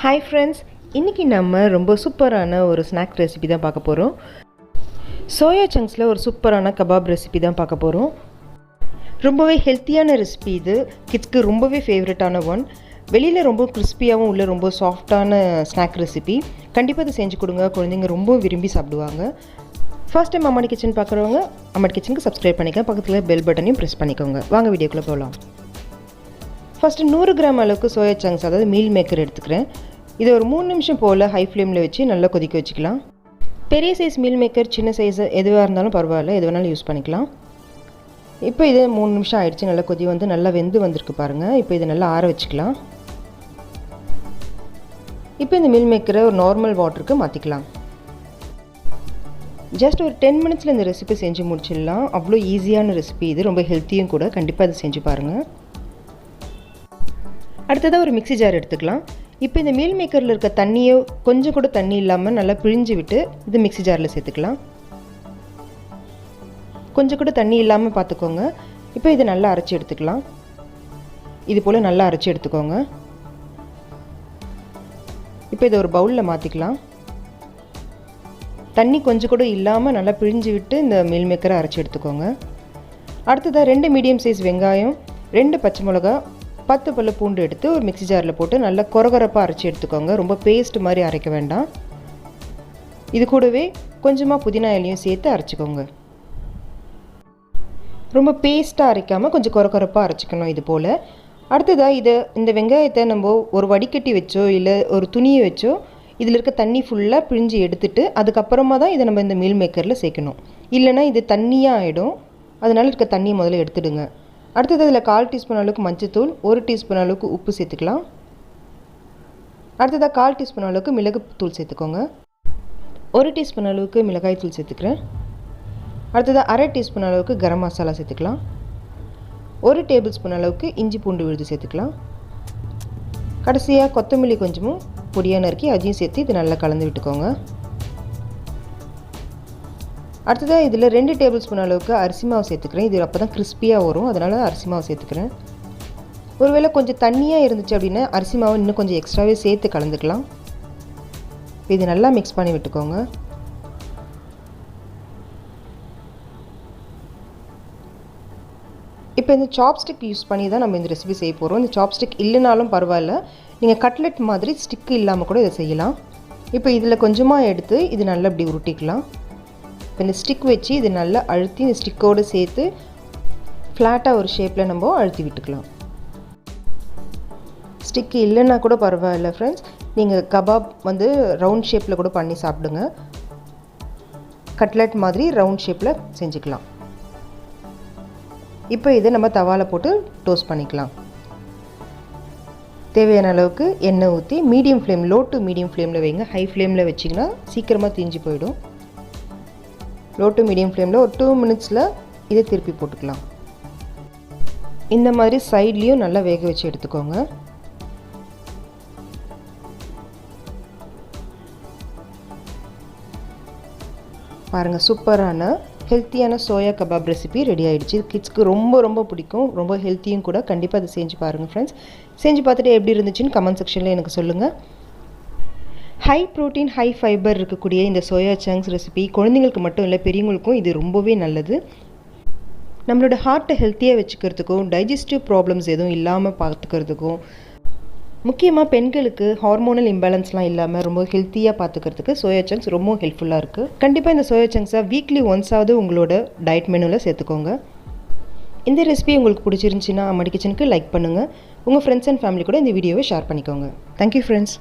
Hi friends, இன்னைக்கு நம்ம ரொம்ப சூப்பரான ஒரு ஸ்நாக் ரெசிபி தான் பார்க்க போறோம். சோயா சங்க்ஸ்ல ஒரு சூப்பரான கபாப் ரெசிபி தான் பார்க்க போறோம். ரொம்பவே ஹெல்த்தியான ரெசிபி இது. கிட்ஸ்க்கு ரொம்பவே ஃபேவரட்டான ஒன். வெளியில ரொம்ப கிறிஸ்பியாவும் உள்ள ரொம்ப சாஃப்ட்டான ஸ்நாக் ரெசிபி. கண்டிப்பா இதை செஞ்சு கொடுங்க. குழந்தைங்க ரொம்ப விரும்பி சாப்பிடுவாங்க. ஃபர்ஸ்ட் டைம் அம்மாடி கிச்சன் பார்க்குறவங்க அம்மாடி கிச்சனுக்கு சப்ஸ்கிரைப் பண்ணிக்கங்க. பக்கத்தில் பெல் பட்டனையும் ப்ரெஸ் பண்ணிக்கோங்க. வாங்க வீடியோக்குள்ளே போகலாம். ஃபஸ்ட்டு 100 கிராம் அளவுக்கு சோயா சங்க்ஸ் அதாவது மீல் மேக்கர் எடுத்துக்கிறேன். இதை ஒரு 3 நிமிஷம் போல் ஹை ஃப்ளேமில் வச்சு நல்லா கொதிக்க வச்சுக்கலாம். பெரிய சைஸ் மீல் மேக்கர் சின்ன சைஸ் எதுவாக இருந்தாலும் பரவாயில்ல, எது வேணாலும் யூஸ் பண்ணிக்கலாம். இப்போ இது 3 நிமிஷம் ஆயிடுச்சு. நல்லா கொதி வந்து நல்லா வெந்து வந்திருக்கு பாருங்கள். இப்போ இதை நல்லா ஆற வச்சுக்கலாம். இப்போ இந்த மீல் மேக்கரை ஒரு நார்மல் வாட்டருக்கு மாற்றிக்கலாம். ஜஸ்ட் ஒரு 10 மினிட்ஸில் இந்த ரெசிபி செஞ்சு முடிச்சிடலாம். அவ்வளோ ஈஸியான ரெசிபி இது, ரொம்ப ஹெல்த்தியும் கூட. கண்டிப்பாக இதை செஞ்சு பாருங்கள். அடுத்ததாக ஒரு மிக்ஸி ஜார் எடுத்துக்கலாம். இப்போ இந்த மீல் மேக்கரில் இருக்க தண்ணியை கொஞ்சம் கூட தண்ணி இல்லாமல் நல்லா பிழிஞ்சு விட்டு இது மிக்ஸி ஜாரில் சேர்த்துக்கலாம். கொஞ்சம் கூட தண்ணி இல்லாமல் பார்த்துக்கோங்க. இப்போ இதை நல்லா அரைச்சி எடுத்துக்கலாம். இது போல் நல்லா அரைச்சி எடுத்துக்கோங்க. இப்போ இதை ஒரு பவுலில் மாற்றிக்கலாம். தண்ணி கொஞ்சம் கூட இல்லாமல் நல்லா பிழிஞ்சு விட்டு இந்த மீல் மேக்கரை அரைச்சி எடுத்துக்கோங்க. அடுத்ததாக 2 மீடியம் சைஸ் வெங்காயம், 2 பச்சை மிளகா, 10 பல்லு பூண்டு எடுத்து ஒரு மிக்ஸி ஜாரில் போட்டு நல்லா கொரகொரப்பாக அரைச்சி எடுத்துக்கோங்க. ரொம்ப பேஸ்ட் மாதிரி அரைக்க வேண்டாம். இது கூடவே கொஞ்சமாக புதினா இலையும் சேர்த்து அரைச்சிக்கோங்க. ரொம்ப பேஸ்ட்டாக அரைக்காமல் கொஞ்சம் கொரகொரப்பாக அரைச்சிக்கணும் இது போல். அடுத்ததாக இந்த வெங்காயத்தை நம்ம ஒரு வடிகட்டி வச்சோ இல்லை ஒரு துணியை வச்சோ இதில் இருக்க தண்ணி ஃபுல்லாக பிழிஞ்சு எடுத்துட்டு அதுக்கப்புறமா தான் இதை நம்ம இந்த மீல் மேக்கரில் சேர்க்கணும். இல்லைனா இது தண்ணியாக ஆகிடும். அதனால் இருக்க தண்ணியை முதல்ல எடுத்துடுங்க. அடுத்தது இதில் 1/4 டீஸ்பூன் அளவுக்கு மஞ்சத்தூள், 1 டீஸ்பூன் அளவுக்கு உப்பு சேர்த்துக்கலாம். அடுத்ததாக 1/4 டீஸ்பூன் அளவுக்கு மிளகு தூள் சேர்த்துக்கோங்க. 1 டீஸ்பூன் அளவுக்கு மிளகாய் தூள் சேர்த்துக்கிறேன். அடுத்ததாக 1/2 டீஸ்பூன் அளவுக்கு கரம் மசாலா சேர்த்துக்கலாம். 1 டேபிள் ஸ்பூன் அளவுக்கு இஞ்சி பூண்டு விழுது சேர்த்துக்கலாம். கடைசியாக கொத்தமல்லி கொஞ்சமும் பொடியாக நறுக்கி அதையும் சேர்த்து இது நல்லா கலந்து விட்டுக்கோங்க. அடுத்ததாக இதில் 2 டேபிள் ஸ்பூன் அளவுக்கு அரிசி மாவு சேர்த்துக்கிறேன். இது அப்போ தான் கிறிஸ்பியாக வரும், அதனால் அரிசி மாவு சேர்த்துக்கிறேன். ஒருவேளை கொஞ்சம் தண்ணியாக இருந்துச்சு அப்படின்னா அரிசி மாவு இன்னும் கொஞ்சம் எக்ஸ்ட்ராவே சேர்த்து கலந்துக்கலாம். இது நல்லா மிக்ஸ் பண்ணி விட்டுக்கோங்க. இப்போ இந்த சாப்ஸ்டிக் யூஸ் பண்ணி தான் நம்ம இந்த ரெசிபி செய்ய போகிறோம். இந்த சாப்ஸ்டிக் இல்லைனாலும் பரவாயில்ல, நீங்கள் கட்லெட் மாதிரி ஸ்டிக்கு இல்லாமல் கூட இதை செய்யலாம். இப்போ இதில் கொஞ்சமாக எடுத்து இது நல்லா இப்படி உருட்டிக்கலாம். இப்போ இந்த ஸ்டிக் வச்சு இது நல்லா அழுத்தி இந்த ஸ்டிக்கோடு சேர்த்து ஃப்ளாட்டாக ஒரு ஷேப்பில் நம்ம அழுத்தி விட்டுக்கலாம். ஸ்டிக்கு இல்லைன்னா கூட பரவாயில்ல ஃப்ரெண்ட்ஸ், நீங்கள் கபாப் வந்து ரவுண்ட் ஷேப்பில் கூட பண்ணி சாப்பிடுங்க. கட்லெட் மாதிரி ரவுண்ட் ஷேப்பில் செஞ்சுக்கலாம். இப்போ இதை நம்ம தவாவில் போட்டு டோஸ்ட் பண்ணிக்கலாம். தேவையான அளவுக்கு எண்ணெய் ஊற்றி medium flame, low to medium ஃப்ளேமில் வைங்க. ஹை ஃப்ளேமில் வச்சிங்கன்னா சீக்கிரமாக தீஞ்சு போயிடும். லோ டு மீடியம் ஃப்ளேமில் ஒரு 2 மினிட்ஸில் இதை திருப்பி போட்டுக்கலாம். இந்த மாதிரி சைட்லேயும் நல்லா வேக வச்சு எடுத்துக்கோங்க. பாருங்கள், சூப்பரான ஹெல்த்தியான சோயா கபாப் ரெசிபி ரெடி ஆகிடுச்சு. கிட்ஸ்க்கு ரொம்ப ரொம்ப பிடிக்கும், ரொம்ப ஹெல்த்தியும் கூட. கண்டிப்பாக அதை செஞ்சு பாருங்கள் ஃப்ரெண்ட்ஸ். செஞ்சு பார்த்துட்டு எப்படி இருந்துச்சுன்னு கமெண்ட் செக்ஷனில் எனக்கு சொல்லுங்கள். ஹை ப்ரோட்டீன் ஹை ஃபைபர் இருக்கக்கூடிய இந்த சோயா சங்க்ஸ் ரெசிபி குழந்தைங்களுக்கு மட்டும் இல்லை, பெரியவங்களுக்கும் இது ரொம்பவே நல்லது. நம்மளோட ஹார்ட்டை ஹெல்த்தியாக வச்சுக்கிறதுக்கும், டைஜஸ்டிவ் ப்ராப்ளம்ஸ் எதுவும் இல்லாமல் பார்த்துக்கிறதுக்கும், முக்கியமாக பெண்களுக்கு ஹார்மோனல் இம்பேலன்ஸ்லாம் இல்லாமல் ரொம்ப ஹெல்த்தியாக பார்த்துக்கிறதுக்கு சோயா சங்க்ஸ் ரொம்ப ஹெல்ப்ஃபுல்லாக இருக்குது. கண்டிப்பாக இந்த சோயா சங்க்ஸை வீக்லி ஒன்ஸாவது உங்களோட டயட் மெனுவில் சேர்த்துக்கோங்க. இந்த ரெசிபி உங்களுக்கு பிடிச்சிருந்துச்சின்னா அம்மாடி கிச்சனுக்கு லைக் பண்ணுங்கள். உங்கள் ஃப்ரெண்ட்ஸ் அண்ட் ஃபேமிலி கூட இந்த வீடியோவை ஷேர் பண்ணிக்கோங்க. Thank you friends.